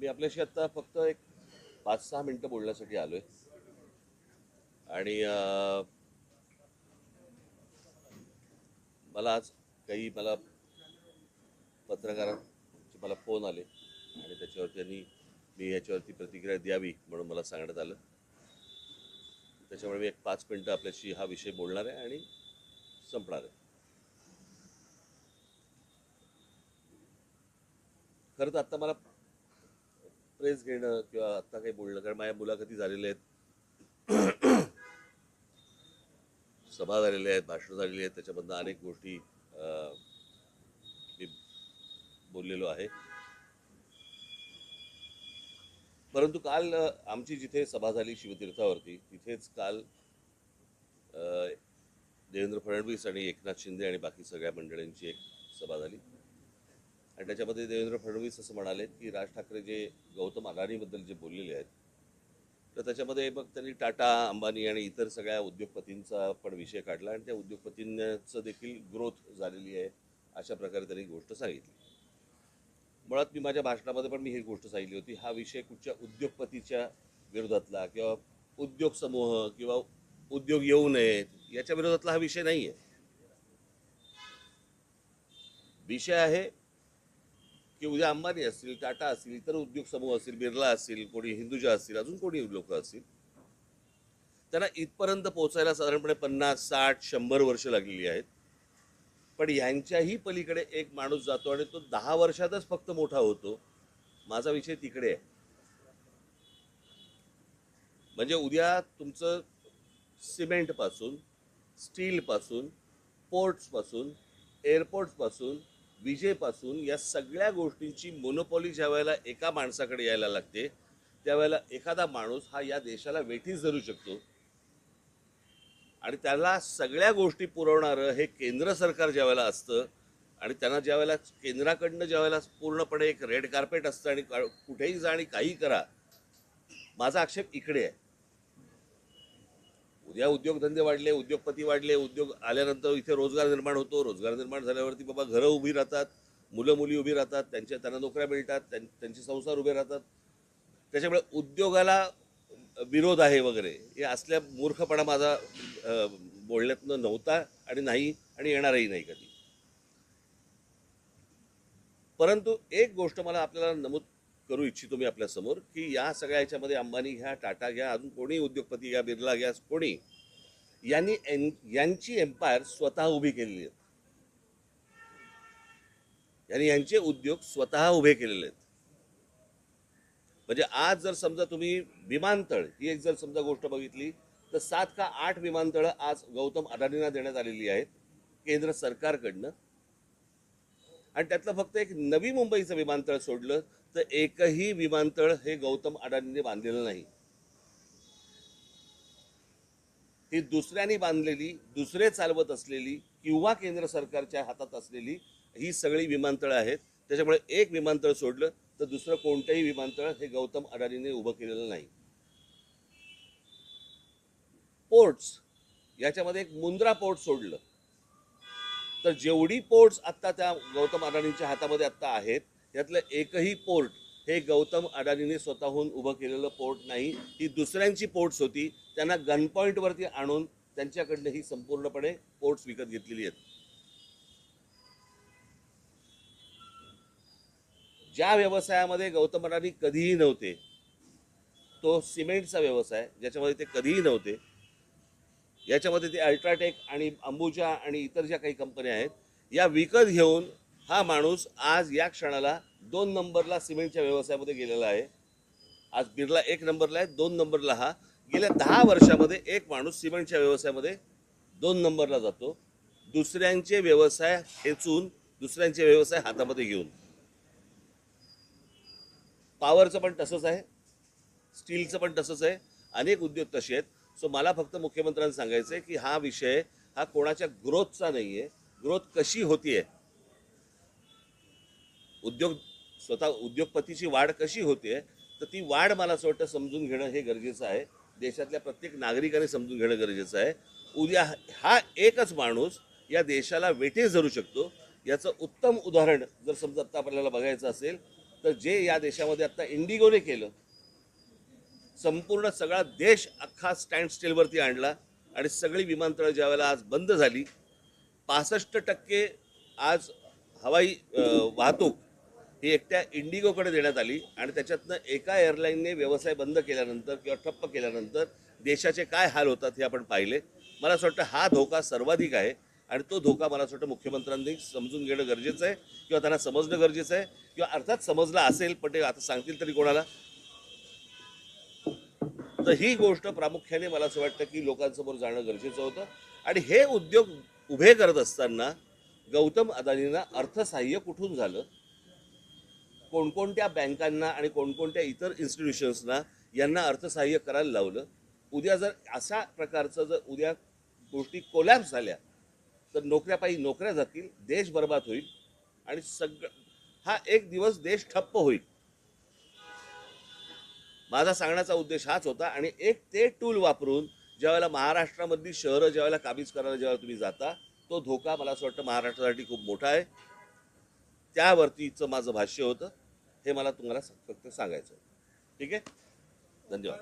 मी आपल्याशी आता फक्त एक 5-6 मिनटं बोलण्यासाठी आलोय आणि मला आज मला पत्रकारांचे मला फोन आले आणि त्याच्यावर त्यांनी मी याच्यावरती प्रतिक्रिया द्यावी म्हणून मला सांगण्यात आलं. त्याच्यामुळे मी एक 5 मिनटं आपल्याशी हा विषय बोलणार आहे आणि संपणार आहे. खरं तर आत्ता मला प्रेस घेणं किंवा आत्ता काही बोलणं, कारण माझ्या मुलाखती झालेल्या आहेत, सभा झालेल्या आहेत, भाषणं झालेली आहेत, त्याच्यामधनं अनेक गोष्टी मी बोललेलो आहे. परंतु काल आमची जिथे सभा झाली शिवतीर्थावरती, तिथेच काल देवेंद्र फडणवीस आणि एकनाथ शिंदे आणि बाकी सगळ्या मंडळींची एक सभा झाली आणि त्याच्यामध्ये देवेंद्र फडणवीस असं म्हणाले की राज ठाकरे जे गौतम अदानीबद्दल जे बोललेले आहेत, तर त्याच्यामध्ये मग त्यांनी टाटा, अंबानी आणि इतर सगळ्या उद्योगपतींचा पण विषय काढला आणि त्या उद्योगपतींचं देखील ग्रोथ झालेली आहे अशा प्रकारे त्यांनी गोष्ट सांगितली. मुळात मी माझ्या भाषणामध्ये पण मी ही गोष्ट सांगितली होती, हा विषय कुठच्या उद्योगपतीच्या विरोधातला किंवा उद्योग समूह किंवा उद्योग येऊ नयेत याच्या विरोधातला हा विषय नाही आहे. विषय आहे की उद्या अंबानी असतील, टाटा असतील, इतर उद्योग समूह असतील, बिर्ला असतील, कोणी हिंदुजा असतील, अजून कोणी लोक असतील, त्यांना इथपर्यंत पोहोचायला साधारणपणे 50, 60, 100 वर्ष लागलेली आहेत. पण यांच्याही पलीकडे एक माणूस जातो आणि तो 10 वर्षातच फक्त मोठा होतो. माझा विषय तिकडे आहे. म्हणजे उद्या तुमचं सिमेंट पासून, स्टील पासून, पोर्ट्स पासून, एअरपोर्ट्स पासून, विजेपासून या सगळ्या गोष्टींची मोनोपॉली ज्या वेळेला एका माणसाकडे यायला लागते, त्यावेळेला एखादा माणूस हा या देशाला वेठीस धरू शकतो आणि त्याला सगळ्या गोष्टी पुरवणारं हे केंद्र सरकार ज्या वेळेला असतं आणि त्यांना ज्या वेळेला केंद्राकडनं ज्या वेळेला पूर्णपणे एक रेड कार्पेट असतं आणि कुठेही जा आणि काही करा, माझा आक्षेप इकडे आहे. उद्या उद्योगधंदे वाढले, उद्योगपती वाढले, उद्योग आल्यानंतर इथे रोजगार निर्माण होतो, रोजगार निर्माण झाल्यावरती बाबा घरं उभी राहतात, मुलं मुली उभी राहतात, त्यांना नोकऱ्या मिळतात, त्यांचे संसार उभे राहतात. त्याच्यामुळे उद्योगाला विरोध आहे वगैरे हे असल्या मूर्खपणा माझा बोलण्यातनं नव्हता आणि नाही आणि येणारही नाही कधी. परंतु एक गोष्ट मला आपल्याला नमूद करू इच्छितो मी आपल्यासमोर की या सगळ्या ह्याच्यामध्ये अंबानी घ्या, टाटा घ्या, अजून कोणी उद्योगपती घ्या, बिर्ला घ्या, कोणी यांची एम्पायर स्वतः उभी केलेली आहेत. यांचे उद्योग स्वतः उभे केलेले आहेत. म्हणजे आज जर समजा तुम्ही विमानतळ ही एक जर समजा गोष्ट बघितली तर 7 का 8 विमानतळं आज गौतम अदानींना देण्यात आलेली आहेत केंद्र सरकारकडनं. आणि त्यातलं फक्त एक नवी मुंबईचं विमानतळ सोडलं तर एकही विमानतळ हे गौतम अदानींनी बांधलेलं नाही. ही दुसऱ्यांनी बांधलेली, दुसरे चालवत असलेली किंवा केंद्र सरकारच्या हातात असलेली ही सगळी विमानतळं आहेत. त्याच्यामुळे एक विमानतळ सोडलं तर दुसरं कोणतंही विमानतळ हे गौतम अदानींनी उभं केलेलं नाही. पोर्ट्स याच्यामध्ये एक मुंद्रा पोर्ट सोडलं तर जेवढी पोर्ट्स आत्ता त्या गौतम अदानींच्या हातामध्ये आत्ता आहेत यातलं एकही पोर्ट हे गौतम अदानीने स्वतःहून उभं केलेलं पोर्ट नाही. ही दुसऱ्यांची पोर्ट्स होती, त्यांना गन पॉईंटवरती आणून त्यांच्याकडनं ही संपूर्णपणे पोर्ट्स विकत घेतलेली आहेत. ज्या व्यवसायामध्ये गौतम अदानी कधीही नव्हते तो सिमेंटचा व्यवसाय, ज्याच्यामध्ये ते कधीही नव्हते, याच्यामध्ये ते अल्ट्राटेक आणि अंबुजा आणि इतर ज्या काही कंपन्या आहेत या विकत घेऊन हा माणूस आज या क्षणाला 2 नंबरला सिमेंटच्या व्यवसायामध्ये गेलेला आहे. आज बिर्ला 1 नंबरला आहे, 2 नंबरला हा. गेल्या 10 वर्षामध्ये एक माणूस सिमेंटच्या व्यवसायामध्ये 2 नंबरला जातो, दुसऱ्यांचे व्यवसाय खेचून, दुसऱ्यांचे व्यवसाय हातामध्ये घेऊन. पॉवरचं पण तसंच आहे, स्टीलचं पण तसंच आहे, अनेक उद्योग तसे आहेत. सो मला फक्त मुख्यमंत्र्यांना सांगायचं आहे की हा विषय हा कोणाच्या ग्रोथचा नाही आहे. ग्रोथ कशी होतीये, स्वतः उद्योगपतीची वाढ कशी होते, तर ती वाढ मला असं वाटतं समजून घेणं हे गरजेचं आहे. देशातल्या प्रत्येक नागरिकाने समजून घेणं गरजेचं आहे. उद्या हा एकच माणूस या देशाला वेठीस धरू शकतो. याचं उत्तम उदाहरण जर समजा आता आपल्याला बघायचं असेल तर जे या देशामध्ये आता इंडिगोने केलं, संपूर्ण सगळा देश अख्खा स्टँड स्टिलवरती आणला आणि सगळी विमानतळं ज्यावेळेला आज बंद झाली, 65% आज हवाई वाहतूक ही एकट्या इंडिगोकडे देण्यात आली आणि त्याच्यातनं एका एअरलाईनने व्यवसाय बंद केल्यानंतर किंवा ठप्प केल्यानंतर देशाचे काय हाल होतात हे आपण पाहिले. मला असं वाटतं हा धोका सर्वाधिक आहे आणि तो धोका मला असं वाटतं मुख्यमंत्र्यांनी समजून घेणं गरजेचं आहे किंवा त्यांना समजणं गरजेचं आहे किंवा अर्थात समजलं असेल पण ते आता सांगतील तरी कोणाला. तर ही गोष्ट प्रामुख्याने मला असं वाटतं की लोकांसमोर जाणं गरजेचं होतं. आणि हे उद्योग उभे करत असताना गौतम अदानींना अर्थसहाय्य कुठून झालं, कोणकोणत्या बँकांना आणि कोणकोणत्या इतर इन्स्टिट्यूशन्सना यांना अर्थसहाय्य करायला लावलं. उद्या जर अशा प्रकारचं जर उद्या गोष्टी कोलॅप्स झाल्या तर नोकऱ्यापायी नोकऱ्या जातील, देश बर्बाद होईल आणि हा एक दिवस देश ठप्प होईल. माझा सांगण्याचा उद्देश हाच होता. आणि एक ते टूल वापरून ज्यावेळेला महाराष्ट्रामधली शहरं ज्यावेळेला काबीज करायला ज्यावेळेला तुम्ही जाता, तो धोका मला असं वाटतं महाराष्ट्रासाठी खूप मोठा आहे. त्यावरतीचं माझं भाष्य होतं. हे मला तुम्हाला फक्त सांगायचं. ठीक आहे, धन्यवाद.